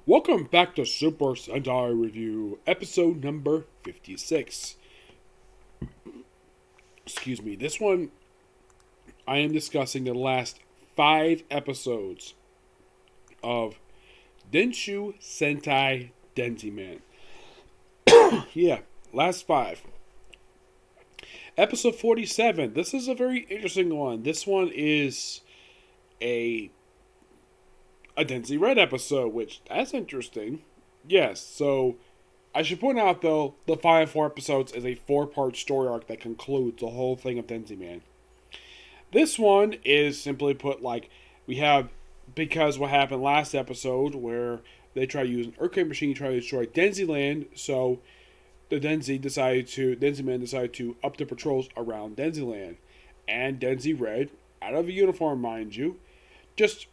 Welcome back to Super Sentai Review, episode number 56. Excuse me, this one I am discussing the last 5 episodes of Denshu Sentai Denziman. Yeah, last 5. Episode 47, this is a very interesting one. This one is a Denzi Red episode, which that's interesting. Yes, so I should point out though, the final 4 episodes is a 4-part story arc that concludes the whole thing of Denziman. This one is simply put like we have because what happened last episode where they try to use an earthquake machine to try to destroy Denziland, so the Denziman decided to up the patrols around Denziland. And Denzi Red, out of a uniform mind you, just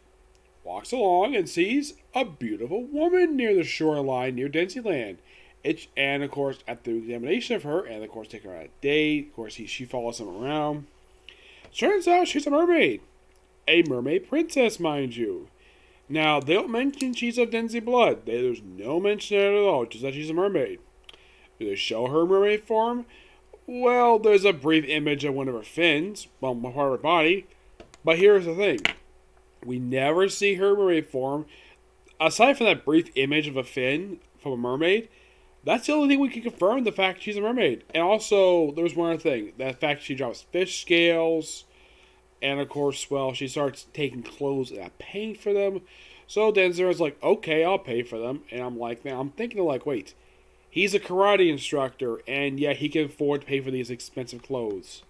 walks along and sees a beautiful woman near the shoreline near Denziland. And of course, after the examination of her, and of course, taking her on a date, of course, she follows him around. Turns out she's a mermaid. A mermaid princess, mind you. Now, they don't mention she's of Denzi blood. There's no mention of it at all, just that she's a mermaid. Do they show her mermaid form? Well, there's a brief image of one of her fins, one part of her body. But here's the thing. We never see her mermaid form. Aside from that brief image of a fin from a mermaid, that's the only thing we can confirm the fact she's a mermaid. And also, there was one other thing. That fact she drops fish scales. And of course, well, she starts taking clothes and paying for them. So Denziman's like, okay, I'll pay for them. And I'm thinking like, wait. He's a karate instructor, and yet he can afford to pay for these expensive clothes.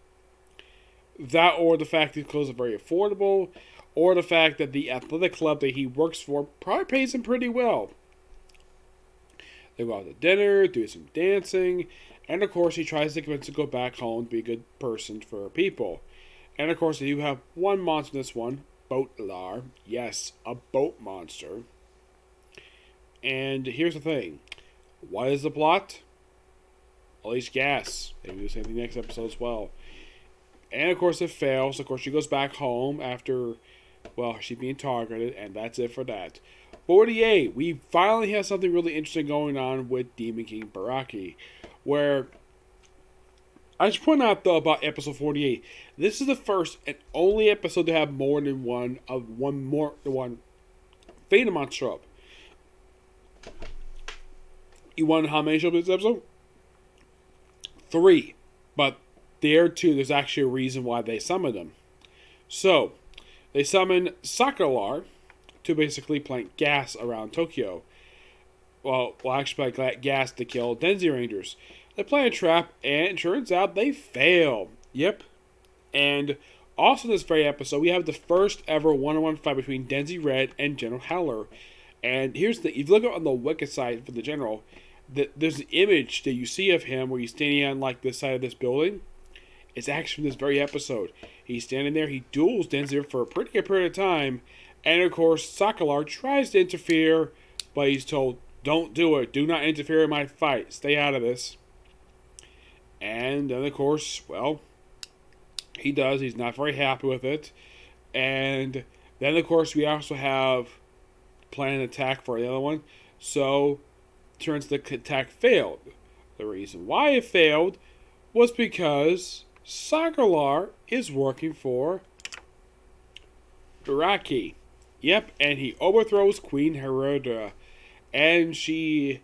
That or the fact these clothes are very affordable, or the fact that the athletic club that he works for probably pays him pretty well. They go out to dinner, do some dancing, and of course he tries to convince him to go back home to be a good person for people. And of course they do have one monster in this one, Boatlar. Yes, a boat monster. And here's the thing. What is the plot? At least gas. They do the same thing next episode as well. And of course it fails. Of course she goes back home after, well, she's being targeted, and that's it for that. 48. We finally have something really interesting going on with Demon King Baracki, where I should point out though about episode 48. This is the first and only episode to have more than one Phantom monster show up. You want how many show up in this episode? 3. But there's actually a reason why they summoned them. So, they summon Sakalar to basically plant gas around Tokyo. Well, actually plant gas to kill Denzi Rangers. They plant a trap, and it turns out they fail. Yep. And also in this very episode, we have the first ever one-on-one fight between Denzi Red and General Howler. And here's the thing. If you look on the Wiki site for the General, there's an image that you see of him where he's standing on like this side of this building. It's actually from this very episode. He's standing there, he duels Denzi for a pretty good period of time, and of course Sakalar tries to interfere, but he's told, don't do it, do not interfere in my fight, stay out of this. And then of course, well, he does, he's not very happy with it. And then of course we also have plan an attack for the other one, so turns the attack failed. The reason why it failed was because Sakalar is working for Baracki. Yep, and he overthrows Queen Hedra. And she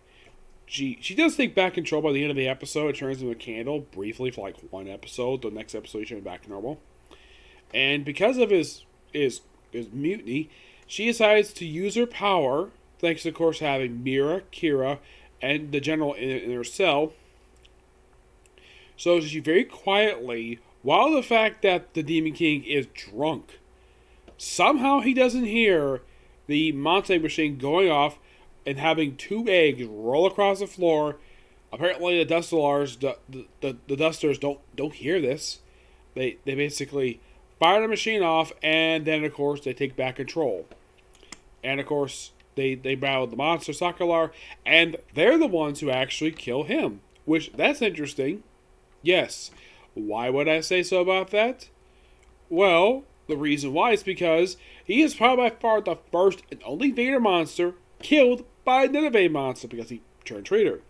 does take back control by the end of the episode. It turns into a candle briefly for like one episode. The next episode he turns back to normal. And because of his mutiny, she decides to use her power, thanks to, of course, having Mira, Kira, and the General in her cell. So she very quietly, while the fact that the Demon King is drunk, somehow he doesn't hear the monster machine going off and having 2 eggs roll across the floor. Apparently the dusters don't hear this. They basically fire the machine off, and then of course they take back control. And of course they battle the monster Sakalar, and they're the ones who actually kill him. Which, that's interesting. Yes. Why would I say so about that? Well, the reason why is because he is probably by far the first and only Vader monster killed by another monster because he turned traitor.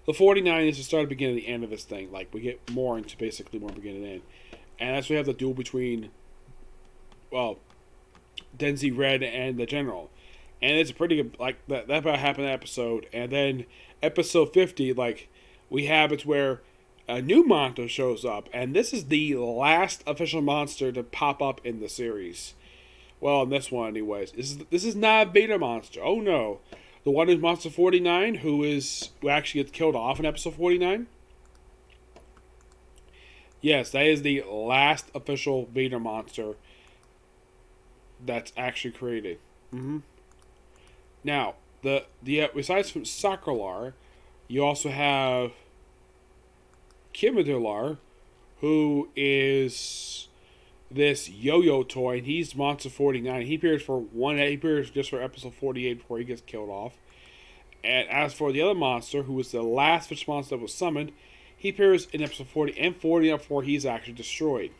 The 49 is the start of the beginning and the end of this thing. Like, we get more into basically more beginning and end. And that's why we have the duel between, well, Denzi Red and the General. And it's pretty good, like, that about happened in that episode. And then episode 50, like, we have it where a new monster shows up. And this is the last official monster to pop up in the series. Well, in this one, anyways. This is not a beta monster. Oh, no. The one is Monster 49, who actually gets killed off in episode 49. Yes, that is the last official beta monster that's actually created. Mm-hmm. Now, besides from Sakular, you also have Kimidalar, who is this yo-yo toy, and he's Monster 49. He appears just for episode 48 before he gets killed off. And as for the other monster, who was the last fish monster that was summoned, he appears in episode 40 and 40 before he's actually destroyed.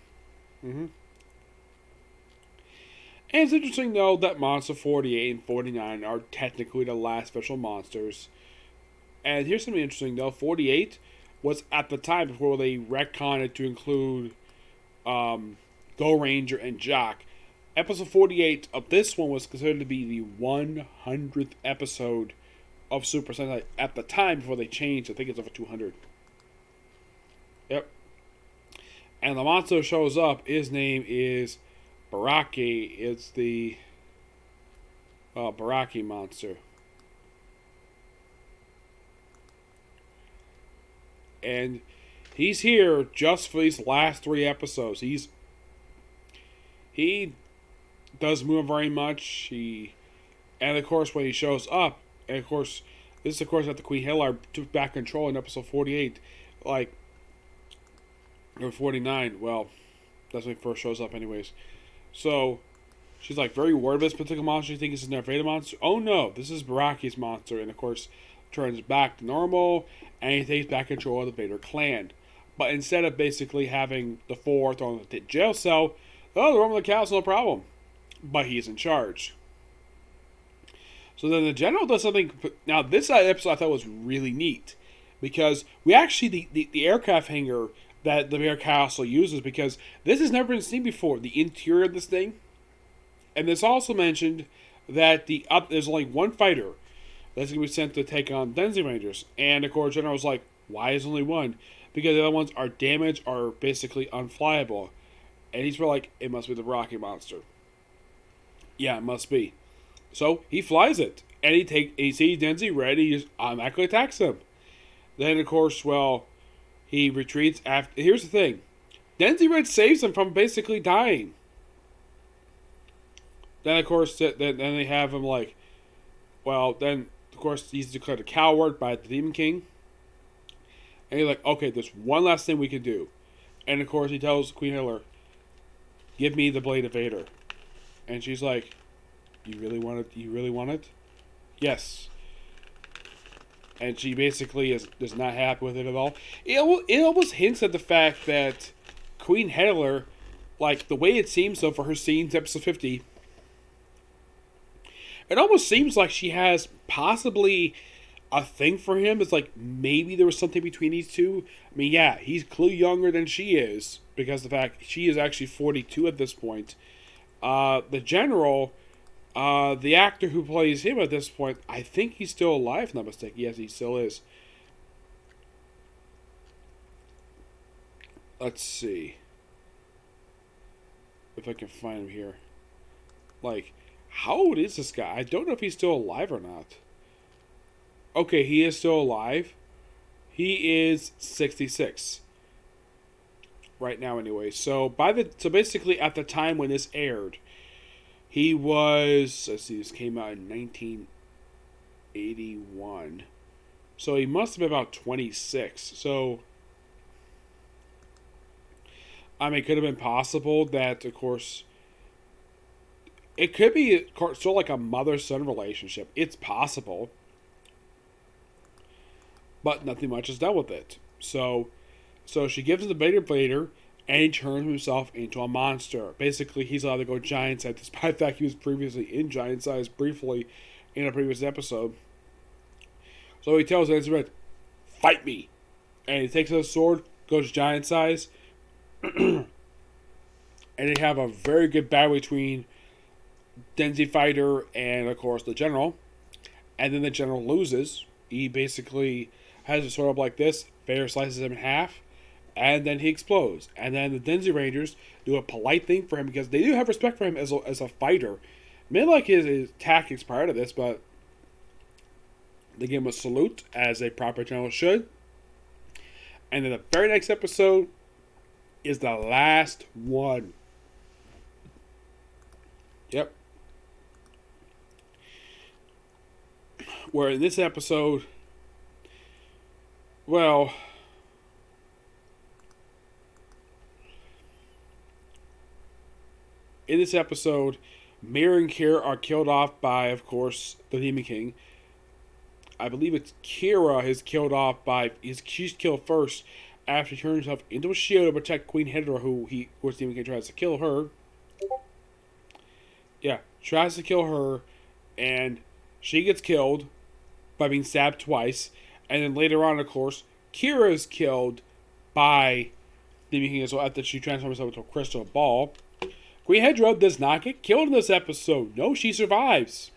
Mm-hmm. And it's interesting, though, that Monster 48 and 49 are technically the last special monsters. And here's something interesting, though. 48 was at the time before they retconned it to include Go Ranger and Jock. Episode 48 of this one was considered to be the 100th episode of Super Sentai at the time before they changed. I think it's over 200. Yep. And the monster shows up. His name is Baracki. It's the Baracki monster. And he's here just for these last 3 episodes. He does move very much. And of course, when he shows up, and of course, this is of course after Queen Hedra took back control in episode 48, like, or 49. Well, that's when he first shows up, anyways. So she's like very worried about this particular monster. She thinks it's an Vader monster. Oh no, this is Baracki's monster, and of course, turns back to normal, and he takes back control of the Vader clan. But instead of basically having the 4 thrown in the jail cell, oh, the Roman the cow's no problem. But he's in charge. So then the General does something. Now, this episode I thought was really neat. Because we actually, the aircraft hangar that the Bear Castle uses, because this has never been seen before, the interior of this thing. And it's also mentioned that there's only one fighter that's going to be sent to take on Denzi Rangers. And of course, General's like, why is only one? Because the other ones are damaged or basically unflyable. And he's like, it must be the Baracki monster. Yeah, it must be. So he flies it. And he sees Denzi Red, he just automatically attacks him. Then, of course, well, he retreats after. Here's the thing. Denzi Red saves him from basically dying. Then, of course, then they have him like, well, then, of course, he's declared a coward by the Demon King. And he's like, okay, there's one last thing we can do. And, of course, he tells Queen Hedra, give me the Blade of Vader. And she's like, you really want it? You really want it? Yes. And she basically is not happy with it at all. It almost hints at the fact that Queen Hedra, like, the way it seems so for her scenes, episode 50, it almost seems like she has possibly a thing for him. It's like maybe there was something between these two. I mean, yeah, he's clearly younger than she is, because the fact she is actually 42 at this point. The General, the actor who plays him at this point, I think he's still alive, if I'm not mistaken. Yes, he still is. Let's see if I can find him here. Like, how old is this guy? I don't know if he's still alive or not. Okay, he is still alive. He is 66 right now, anyway. So basically, at the time when this aired, he was. Let's see, this came out in 1981. So he must have been about 26. So, I mean, it could have been possible that, of course, it could be sort of like a mother-son relationship. It's possible. But nothing much is done with it. So she gives him the Vader, and he turns himself into a monster. Basically, he's allowed to go giant size, despite the fact he was previously in giant size briefly in a previous episode. So he tells Denziman, fight me. And he takes out his sword, goes giant size. And they have a very good battle between Denzi Fighter and, of course, the General. And then the General loses. He basically has a sword up like this. Vader slices him in half. And then he explodes. And then the Denzi Rangers do a polite thing for him because they do have respect for him as a fighter. May like his tactics prior to this, but they give him a salute as a proper general should. And then the very next episode is the last one. Yep. Where in this episode, well, in this episode, Mira and Kira are killed off by, of course, the Demon King. I believe it's Kira is killed off by... She's killed first after he turns himself into a shield to protect Queen Hedra, who of course, Demon King tries to kill her. Yeah, tries to kill her, and she gets killed by being stabbed twice. And then later on, of course, Kira is killed by Demon King as well after she transforms herself into a crystal ball. Queen Hedra does not get killed in this episode. No, she survives.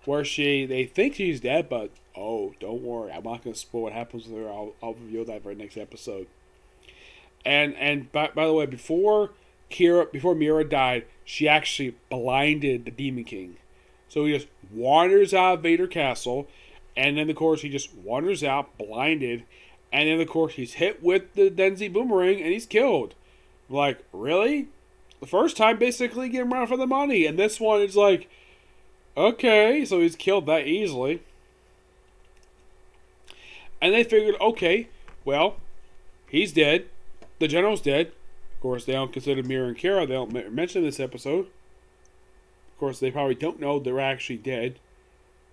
Where they think she's dead, but oh, don't worry, I'm not going to spoil what happens with her. I'll reveal that for the next episode. And by the way, before Mira died, she actually blinded the Demon King. So he just wanders out of Vader Castle, and then of course he just wanders out blinded, and then of course he's hit with the Denzi boomerang and he's killed. Like, really? The first time, basically, getting around for the money. And this one is like, okay, so he's killed that easily. And they figured, okay, well, he's dead. The General's dead. Of course, they don't consider Mira and Kira. They don't mention this episode. Of course, they probably don't know they're actually dead.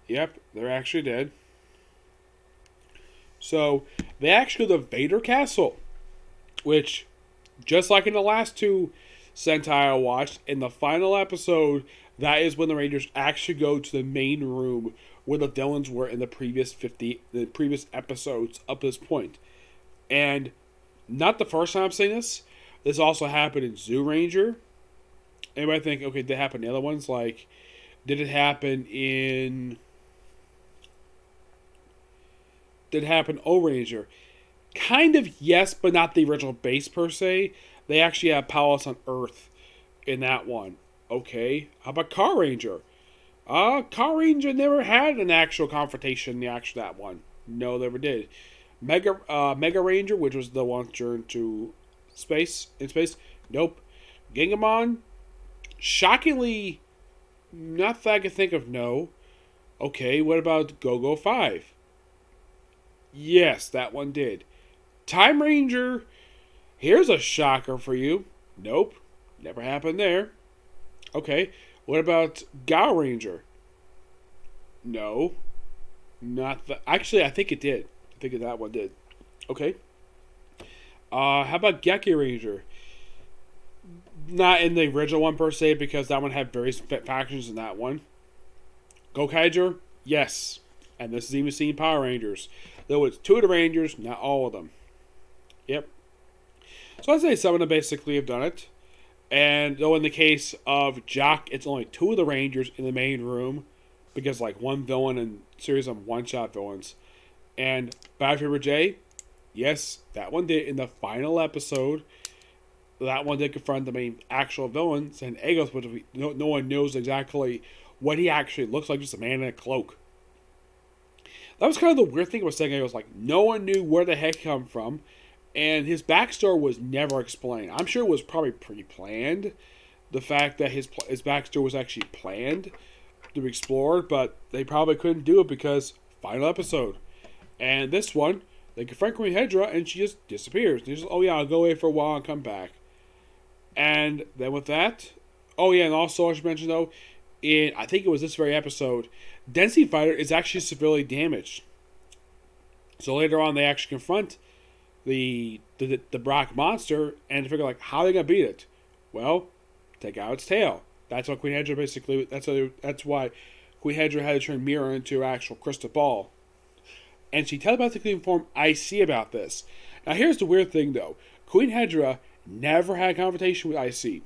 Yep, they're actually dead. So, they actually go to Vader Castle. Which, just like in the last two Sentai I watched, in the final episode, that is when the Rangers actually go to the main room where the villains were in the previous episodes up to this point. And not the first time I'm saying this. This also happened in Zoo Ranger. Anybody think, okay, did it happen in the other ones? Like, did it happen in O Ranger? Kind of yes, but not the original base per se. They actually have Palace on Earth in that one. Okay, how about Car Ranger? Car Ranger never had an actual confrontation in that one. No, never did. Mega Ranger, which was the one turned to space. Nope. Gingamon, shockingly, not that I can think of, no. Okay, what about Go-Go 5? Yes, that one did. Time Ranger, here's a shocker for you. Nope, never happened there. Okay, what about Gao Ranger? No, not that. Actually, I think it did. I think that one did. Okay. How about Geki Ranger? Not in the original one per se, because that one had various factions in that one. Gokaiger? Yes. And this is even seen Power Rangers. Though it's two of the Rangers, not all of them. Yep. So I'd say some of them basically have done it. And though in the case of Jock, it's only two of the Rangers in the main room. Because like one villain and series of one-shot villains. And Battlefield J, yes, that one did in the final episode. That one did confront the main actual villain, San Egos, which no one knows exactly what he actually looks like, just a man in a cloak. That was kind of the weird thing about San Egos, like no one knew where the heck he come from, and his backstory was never explained. I'm sure it was probably pre-planned, the fact that his backstory was actually planned to be explored, but they probably couldn't do it because final episode. And this one, they confront Queen Hedra, and she just disappears. They just, oh yeah, I'll go away for a while and come back. And then with that, oh yeah, and also I should mention though, I think it was this very episode, Denshi Fighter is actually severely damaged. So later on, they actually confront the Baracki monster and figure like how they gonna beat it. Well, take out its tail. That's what Queen Hedra basically. That's why Queen Hedra had to turn Mira into her actual crystal ball. And she telepathically informed IC about this. Now here's the weird thing though. Queen Hedra never had a confrontation with IC.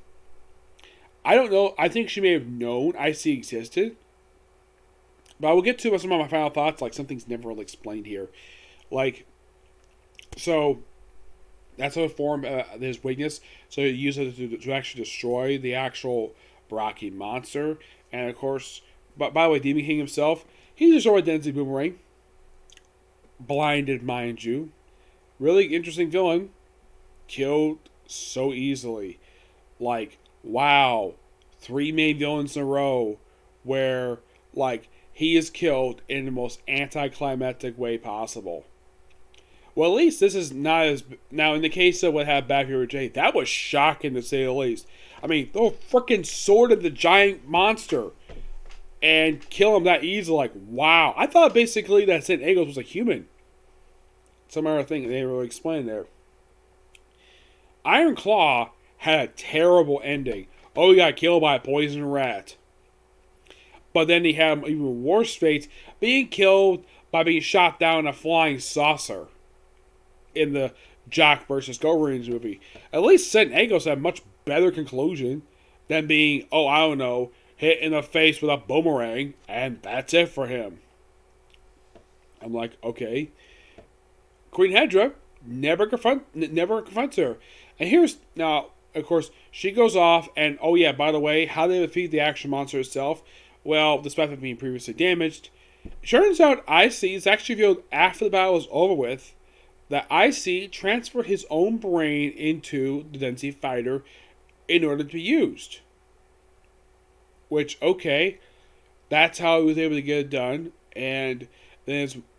I don't know, I think she may have known IC existed. But I will get to some of my final thoughts, like something's never really explained here. So that's how it formed his weakness. So he used it to actually destroy the actual Baracki monster. And of course, but by the way, Demon King himself, he destroyed Denzi Boomerang. Blinded, mind you. Really interesting villain. Killed so easily. Wow. 3 main villains in a row where, he is killed in the most anticlimactic way possible. Well, at least this is not as... Now, in the case of what happened back here with Jay, that was shocking to say the least. I mean, throw a freaking sword at the giant monster and kill him that easily. Wow. I thought basically that St. Egos was a human. Some other thing they didn't really explain there. Iron Claw had a terrible ending. Oh, he got killed by a poison rat. But then he had even worse fate, being killed by being shot down in a flying saucer in the Jock vs. Go Rangers movie. At least St. Egos had a much better conclusion than being, hit in the face with a boomerang, and that's it for him. I'm like, okay. Queen Hedra never confronts her. And here's, now, of course, she goes off, and, by the way, how they defeat the action monster itself, well, despite it being previously damaged, it turns out IC is actually revealed after the battle is over with, that IC transferred his own brain into the Denshi fighter in order to be used. Which, okay, that's how he was able to get it done. And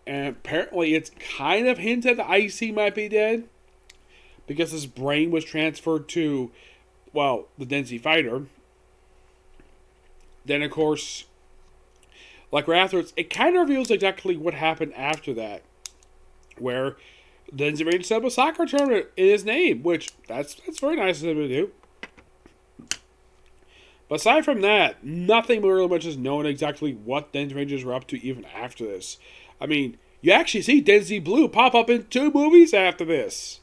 apparently it's kind of hinted that IC might be dead, because his brain was transferred to, the Denshi fighter. Then, of course, right afterwards, it kind of reveals exactly what happened after that. Where Denziman set up a soccer tournament in his name, which, that's very nice of him to do. But aside from that, nothing really much is known exactly what Denzi Rangers were up to even after this. I mean, you actually see Denzi Blue pop up in 2 movies after this.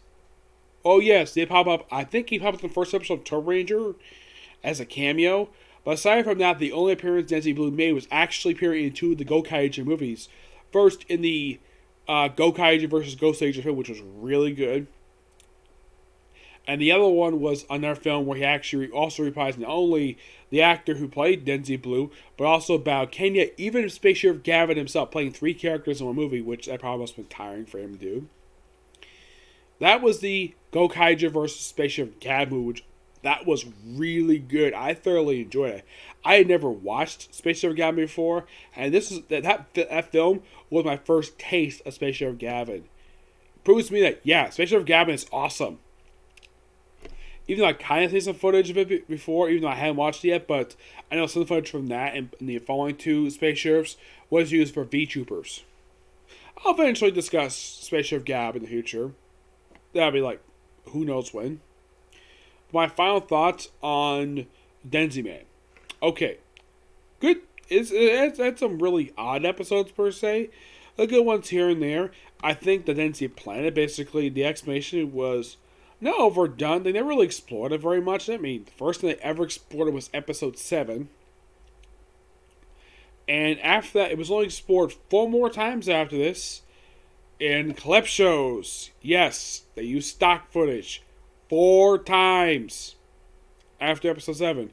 Oh yes, they pop up. I think he popped up in the first episode of Turbo Ranger as a cameo. But aside from that, the only appearance Denzi Blue made was actually appearing in 2 of the Gokaiger movies. First in the Gokaiger vs. Ghost Agent film, which was really good. And the other one was another film where he actually also reprised not only the actor who played Denzi Blue, but also Bao Kenya, even Space Sheriff Gavin himself, playing 3 characters in one movie, which that probably must have been tiring for him to do. That was the Gokaiger vs. Space Sheriff Gavin, which that was really good. I thoroughly enjoyed it. I had never watched Space Sheriff Gavin before, and that film was my first taste of Space Sheriff Gavin. It proves to me that, Space Sheriff Gavin is awesome. Even though I kind of seen some footage of it before, even though I hadn't watched it yet, but I know some footage from that and the following 2 Space Sheriffs was used for V-Troopers. I'll eventually discuss Space Sheriff Gab in the future. That'll be who knows when. My final thoughts on Denziman. Okay. Good. It's had some really odd episodes per se. The good ones here and there. I think the Denshi planet, basically, the explanation was not overdone. They never really explored it very much. I mean, the first thing they ever explored was episode 7. And after that, it was only explored 4 more times after this. In clip shows. Yes, they used stock footage 4 times after episode 7.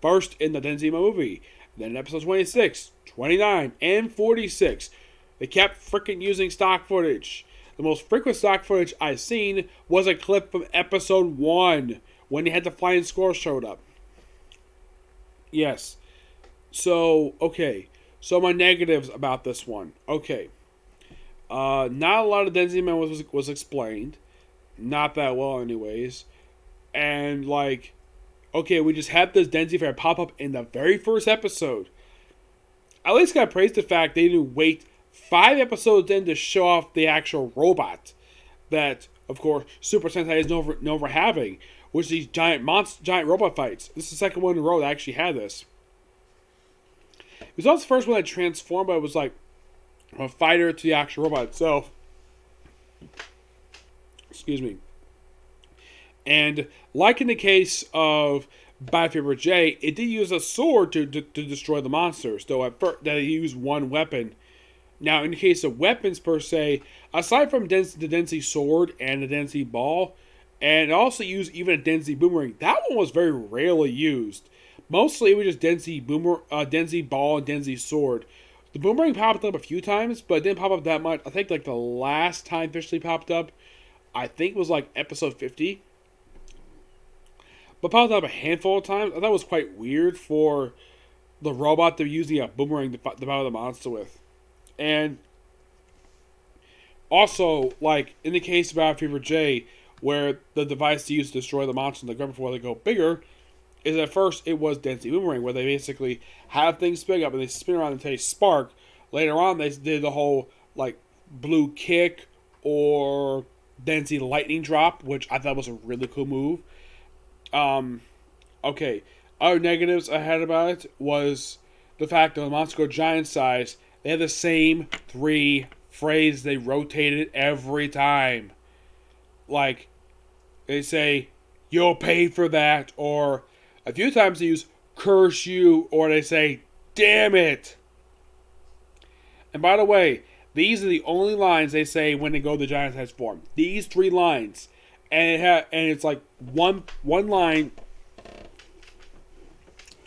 First in the Denziman movie. Then in episode 26, 29, and 46. They kept freaking using stock footage. The most frequent stock footage I've seen was a clip from episode 1 when they had the flying squirrel showed up. Yes. So, okay. So my negatives about this one. Okay. Not a lot of Denziman was explained. Not that well anyways. And okay, we just had this Denzi fair pop up in the very first episode. At least gotta praise the fact they didn't wait 5 episodes in to show off the actual robot that, of course, Super Sentai is known for having, which is these giant robot fights. This is the second one in a row that actually had this. It was also the first one that transformed, but it was like from a fighter to the actual robot itself. Excuse me. And like in the case of Battlefield J, it did use a sword to destroy the monsters, though at first that it used one weapon. Now, in the case of weapons per se, aside from the Denshi sword and the Denshi ball, and it also used even a Denshi boomerang, that one was very rarely used. Mostly it was just Denshi ball and Denshi sword. The boomerang popped up a few times, but it didn't pop up that much. I think like the last time officially popped up, I think it was like episode 50. But popped up a handful of times. I thought it was quite weird for the robot to be using a boomerang to battle the monster with. And also, like in the case of Battlefield J, where the device used to destroy the monster in the ground before they go bigger, is at first it was Denshi Boomerang, where they basically have things spin up and they spin around until they spark. Later on, they did the whole like blue kick or Denshi lightning drop, which I thought was a really cool move. Okay. Other negatives I had about it was the fact that the monster go giant size, they had the same 3 phrases they rotated every time. Like, they say, "You'll pay for that," or a few times they use "curse you," or they say, "damn it." And by the way, these are the only lines they say when they go to the giant size form. These 3 lines. And it's like one line.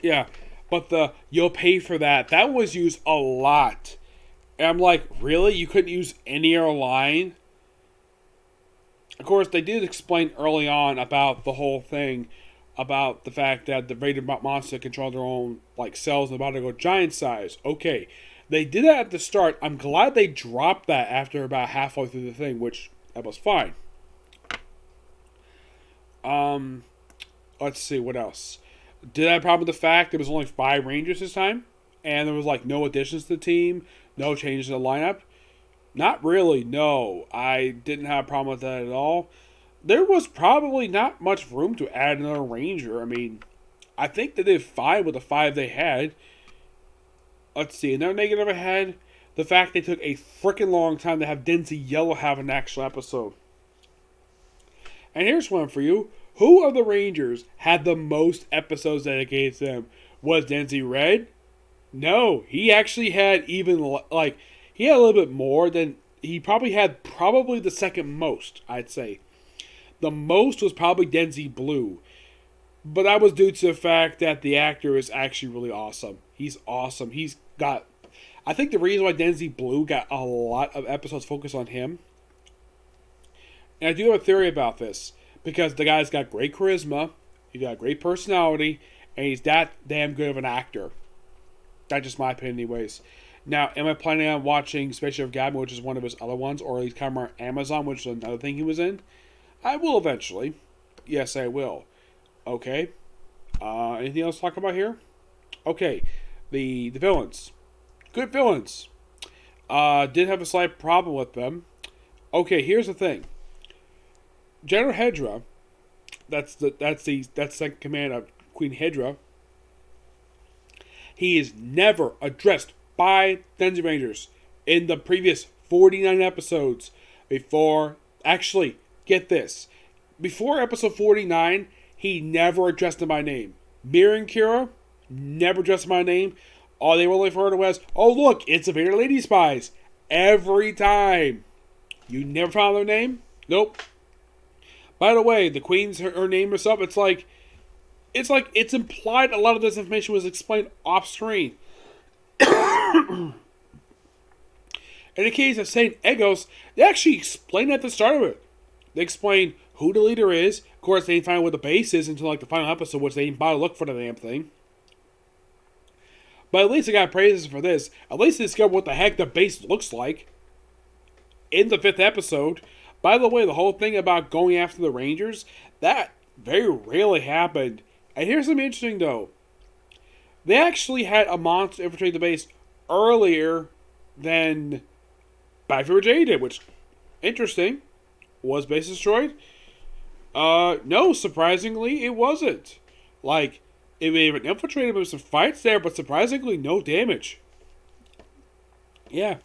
Yeah. But the "you'll pay for that" was used a lot. And I'm like, really? You couldn't use any other line? Of course, they did explain early on about the whole thing, about the fact that the rated monster control their own like cells and about to go giant size. Okay. They did that at the start. I'm glad they dropped that after about halfway through the thing, which that was fine. Let's see, what else? Did I have a problem with the fact there was only 5 Rangers this time? And there was like no additions to the team, no changes in the lineup? Not really, no. I didn't have a problem with that at all. There was probably not much room to add another Ranger. I mean, I think they did fine with the 5 they had. Let's see, another negative I had, the fact they took a freaking long time to have Denshi Yellow have an actual episode. And here's one for you. Who of the Rangers had the most episodes dedicated to them? Was Denshi Red? No, he actually had even, like, he had a little bit more than, he probably had the second most, I'd say. The most was probably Denshi Blue. But that was due to the fact that the actor is actually really awesome. He's awesome. He's got, I think the reason why Denshi Blue got a lot of episodes focused on him, and I do have a theory about this, because the guy's got great charisma, he's got great personality, and he's that damn good of an actor. That's just my opinion anyways. Now, am I planning on watching Spaceship Gabby, which is one of his other ones, or at least come on Amazon, which is another thing he was in? I will eventually. Yes, I will. Okay. Anything else to talk about here? Okay. The villains. Good villains. Did have a slight problem with them. Okay, here's the thing. General Hedra, that's second command of Queen Hedra. He is never addressed by Denshi Rangers in the previous 49 episodes before. Actually, get this. Before episode 49, he never addressed them by name. Mir and Kira never addressed them by name. All they were only referred to as, "Oh look, it's a Vader Lady Spies." Every time. You never found their name? Nope. By the way, the Queen's her name herself. It's like it's implied a lot of this information was explained off screen. In the case of Saint Egos, they actually explain at the start of it. They explain who the leader is. Of course, they didn't find out what the base is until like the final episode, which they didn't bother to look for the damn thing. But at least they got praises for this. At least they discovered what the heck the base looks like in the 5th episode. By the way, the whole thing about going after the Rangers, that very rarely happened. And here's something interesting, though. They actually had a monster infiltrate the base earlier than Battlefield J did, which, interesting. Was base destroyed? No, surprisingly, it wasn't. Like, It may have infiltrated with some fights there, but surprisingly no damage. Yeah.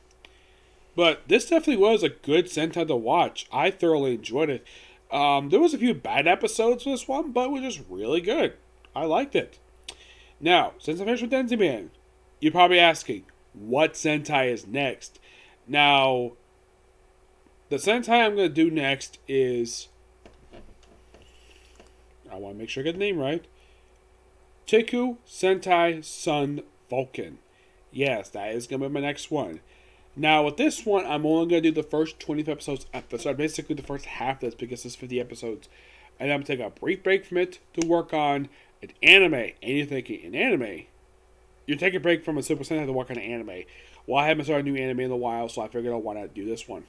But this definitely was a good Sentai to watch. I thoroughly enjoyed it. There was a few bad episodes with this one, but it was just really good. I liked it. Now, since I finished with Denziman, you're probably asking, what Sentai is next? Now, the Sentai I'm going to do next is... I want to make sure I get the name right. Chiku Sentai Sun Vulcan. Yes, that is going to be my next one. Now, with this one, I'm only going to do the first 25 episodes. So basically the first half of this because it's 50 episodes. And I'm going to take a brief break from it to work on an anime. And you're thinking, an anime? You're taking a break from a Super Sentai to work on an anime. Well, I haven't started a new anime in a while, so I figured I want to do this one.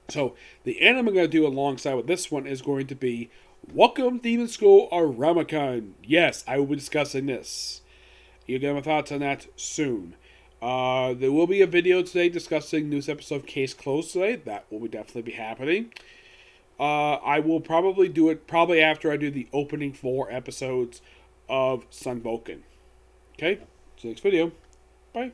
So, the anime I'm going to do alongside with this one is going to be Welcome Demon School Aramacon. Yes, I will be discussing this. You'll get my thoughts on that soon. There will be a video today discussing newest episode of Case Closed today. That will definitely be happening. I will probably do it after I do the opening 4 episodes of Sun Vulcan. Okay? See you next video. Bye.